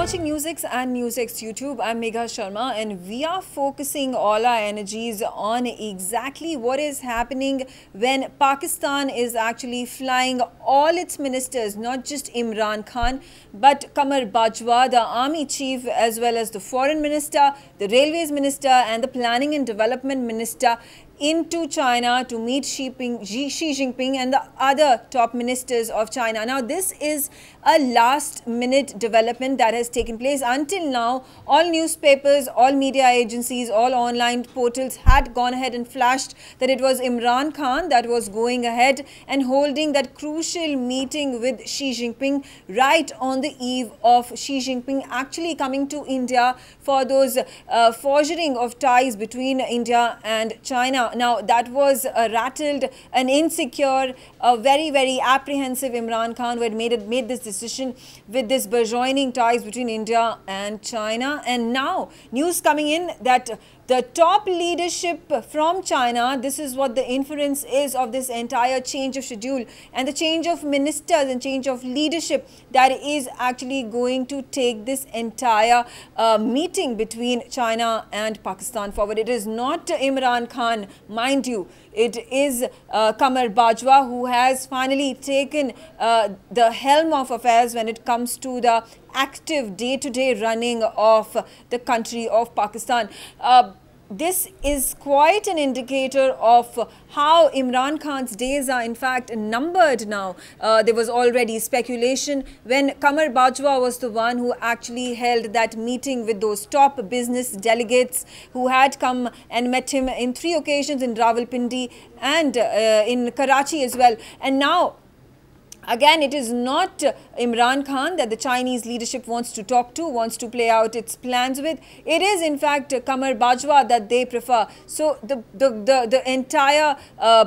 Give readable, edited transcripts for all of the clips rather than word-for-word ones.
watching NewsX and NewsX YouTube. I'm Megha Sharma and we are focusing all our energies on exactly what is happening when Pakistan is actually flying all its ministers, not just Imran Khan, but Qamar Bajwa, the army chief, as well as the foreign minister, the railways minister and the planning and development minister into China to meet Xi Jinping and the other top ministers of China. Now, this is a last-minute development that has taken place. Until now, all newspapers, all media agencies, all online portals had gone ahead and flashed that it was Imran Khan that was going ahead and holding that crucial meeting with Xi Jinping right on the eve of Xi Jinping actually coming to India for those forging of ties between India and China. Now, that was rattled, an insecure, very, very apprehensive Imran Khan who had made this decision with this burgeoning ties between India and China. And now, news coming in that the top leadership from China, this is what the inference is of this entire change of schedule and the change of ministers and change of leadership that is actually going to take this entire meeting between China and Pakistan forward. It is not Imran Khan, mind you. It is Qamar Bajwa who has finally taken the helm of affairs when it comes to the active day-to-day running of the country of Pakistan. This is quite an indicator of how Imran Khan's days are in fact numbered now. There was already speculation when Qamar Bajwa was the one who actually held that meeting with those top business delegates who had come and met him in 3 occasions in Rawalpindi and in Karachi as well. And now, again, it is not Imran Khan that the Chinese leadership wants to talk to, wants to play out its plans with. It is, in fact, Qamar Bajwa that they prefer. So, the entire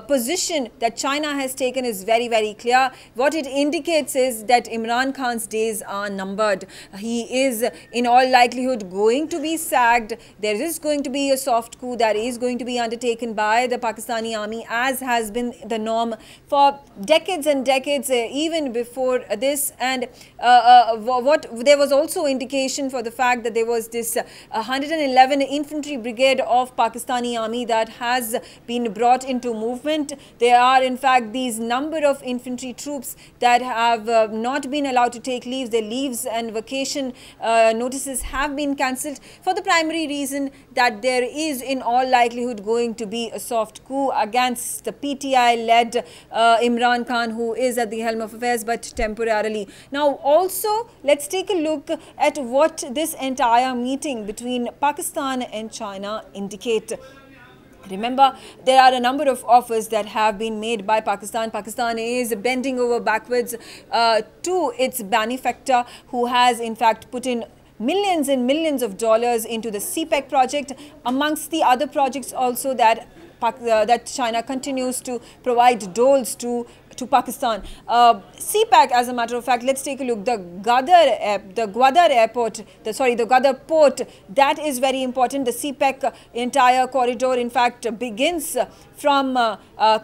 position that China has taken is very, very clear. What it indicates is that Imran Khan's days are numbered. He is, in all likelihood, going to be sacked. There is going to be a soft coup that is going to be undertaken by the Pakistani army, as has been the norm for decades and decades, even before this. And there was also indication for the fact that there was this 111 infantry brigade of Pakistani army that has been brought into movement. There are in fact these number of infantry troops that have not been allowed to take leaves. Their leaves and vacation notices have been cancelled for the primary reason that there is in all likelihood going to be a soft coup against the PTI-led Imran Khan, who is at the helm of affairs, but temporarily. Now, also, let's take a look at what this entire meeting between Pakistan and China indicate. Remember, there are a number of offers that have been made by Pakistan. Pakistan is bending over backwards to its benefactor, who has in fact put in millions and millions of dollars into the CPEC project, amongst the other projects also that China continues to provide doles to Pakistan. CPEC, as a matter of fact, let's take a look. The Gwadar airport, the Gwadar port, that is very important. The CPEC entire corridor, in fact, begins from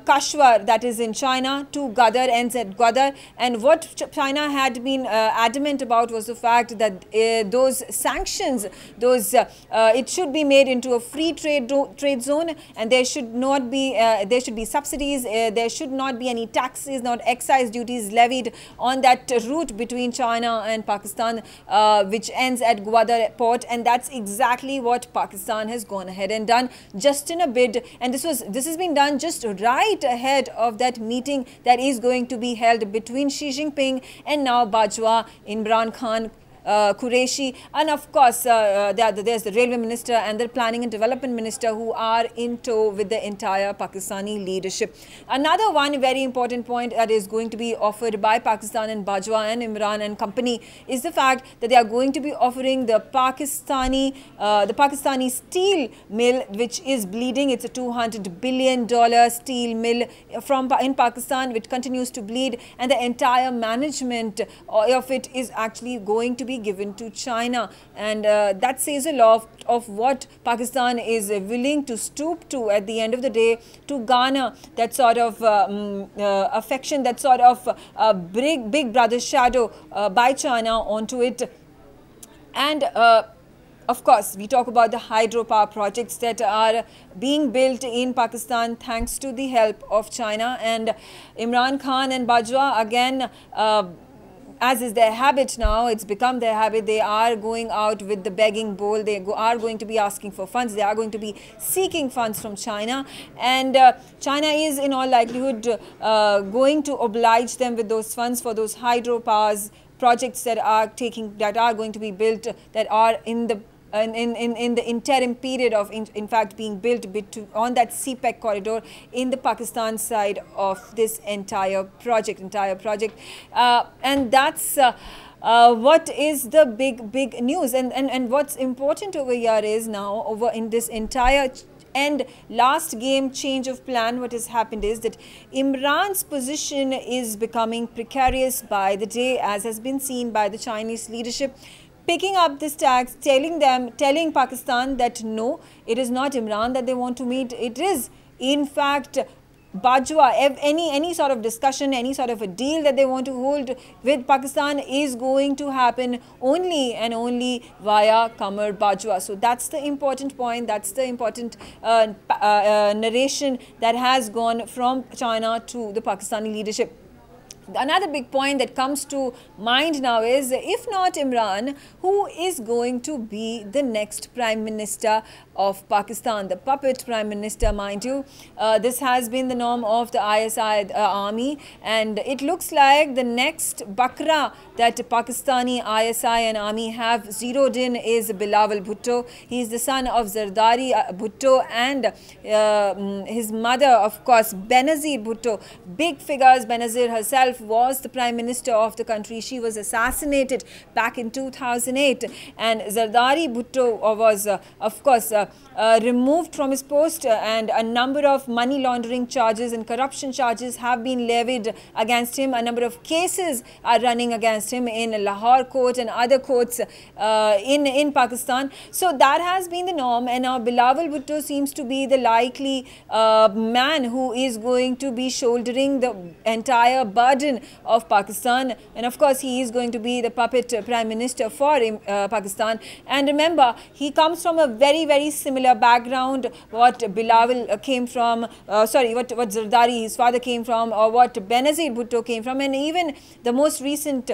Kashmir, that is in China, to Gwadar, ends at Gwadar. And what China had been adamant about was the fact that those sanctions, it should be made into a free trade zone, and there should not be there should be subsidies. There should not be any taxes, not excise duties levied on that route between China and Pakistan, which ends at Gwadar port. And that's exactly what Pakistan has gone ahead and done, just in a bid. And this has been done just right ahead of that meeting that is going to be held between Xi Jinping and now Bajwa, Imran Khan, Qureshi, and of course there's the railway minister and the planning and development minister who are in tow with the entire Pakistani leadership. Another one very important point that is going to be offered by Pakistan and Bajwa and Imran and company is the fact that they are going to be offering the Pakistani steel mill, which is bleeding. It's a $200 billion steel mill in Pakistan, which continues to bleed, and the entire management of it is actually going to be given to China. And that says a lot of what Pakistan is willing to stoop to at the end of the day to garner that sort of affection, that sort of big brother shadow by China onto it. And of course, we talk about the hydropower projects that are being built in Pakistan thanks to the help of China. And Imran Khan and Bajwa, again, as is their habit now, it's become their habit, they are going out with the begging bowl. They are going to be asking for funds. They are going to be seeking funds from China. And China is in all likelihood going to oblige them with those funds for those hydropowers projects that are going to be built, that are in the interim period of in fact being built on that CPEC corridor in the Pakistan side of this entire project. And that's what is the big news. And what's important over here is now, over in this entire and last game change of plan, what has happened is that Imran's position is becoming precarious by the day, as has been seen by the Chinese leadership picking up this tax, telling Pakistan that no, it is not Imran that they want to meet. It is in fact Bajwa. Any sort of discussion, any sort of a deal that they want to hold with Pakistan is going to happen only and only via Qamar Bajwa. So that's the important point. That's the important narration that has gone from China to the Pakistani leadership. Another big point that comes to mind now is, if not Imran, who is going to be the next Prime Minister of Pakistan? The puppet Prime Minister, mind you. This has been the norm of the ISI army, and it looks like the next Bakra that Pakistani ISI and army have zeroed in is Bilawal Bhutto. He is the son of Zardari Bhutto and his mother, of course, Benazir Bhutto. Big figures. Benazir herself was the Prime Minister of the country. She was assassinated back in 2008, and Zardari Bhutto was of course removed from his post, and a number of money laundering charges and corruption charges have been levied against him. A number of cases are running against him in Lahore court and other courts in Pakistan. So that has been the norm, and now Bilawal Bhutto seems to be the likely man who is going to be shouldering the entire burden of Pakistan. And of course, he is going to be the puppet Prime Minister for Pakistan. And remember, he comes from a very similar background what Bilawal came from, what Zardari, his father, came from, or what Benazir Bhutto came from, and even the most recent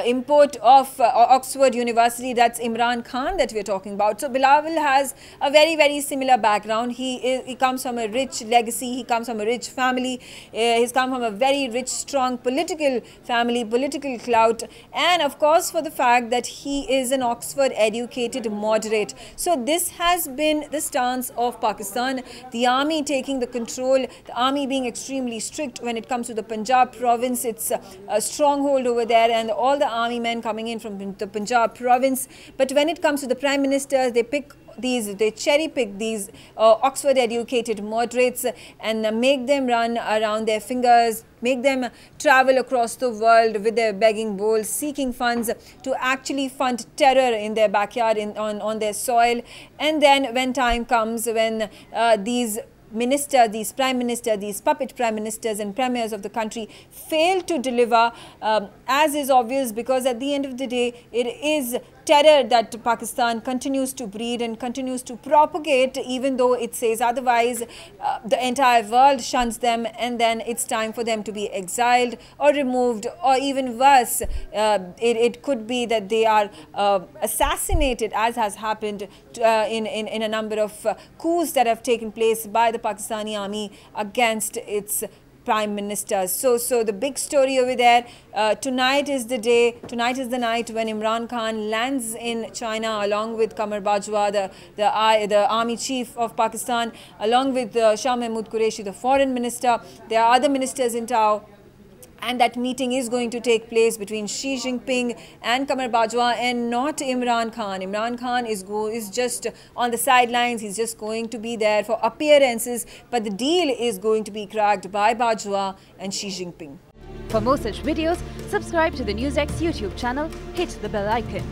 import of Oxford University, that's Imran Khan that we are talking about. So Bilawal has a very similar background. He comes from a rich legacy, he comes from a rich family, he's come from a very rich, strong political family, political clout, and of course for the fact that he is an Oxford educated moderate. So this has been the stance of Pakistan, the army taking the control, the army being extremely strict when it comes to the Punjab province. It's a stronghold over there, and all the army men coming in from the Punjab province. But when it comes to the Prime Ministers, they cherry pick these Oxford educated moderates and make them run around their fingers, make them travel across the world with their begging bowls, seeking funds to actually fund terror in their backyard, on their soil. And then when time comes, when these minister, these prime minister, these puppet prime ministers and premiers of the country fail to deliver, as is obvious, because at the end of the day, it is terror that Pakistan continues to breed and continues to propagate, even though it says otherwise. The entire world shuns them, and then it's time for them to be exiled or removed, or even worse, it could be that they are assassinated, as has happened in a number of coups that have taken place by the Pakistani army against its prime ministers. So the big story over there, tonight is the day, tonight is the night when Imran Khan lands in China along with Qamar Bajwa, the army chief of Pakistan, along with Shah Mahmood Qureshi, the foreign minister. There are other ministers in tow. And that meeting is going to take place between Xi Jinping and Qamar Bajwa, and not Imran Khan. Imran Khan is just on the sidelines. He's just going to be there for appearances. But the deal is going to be cracked by Bajwa and Xi Jinping. For more such videos, subscribe to the NewsX YouTube channel, hit the bell icon.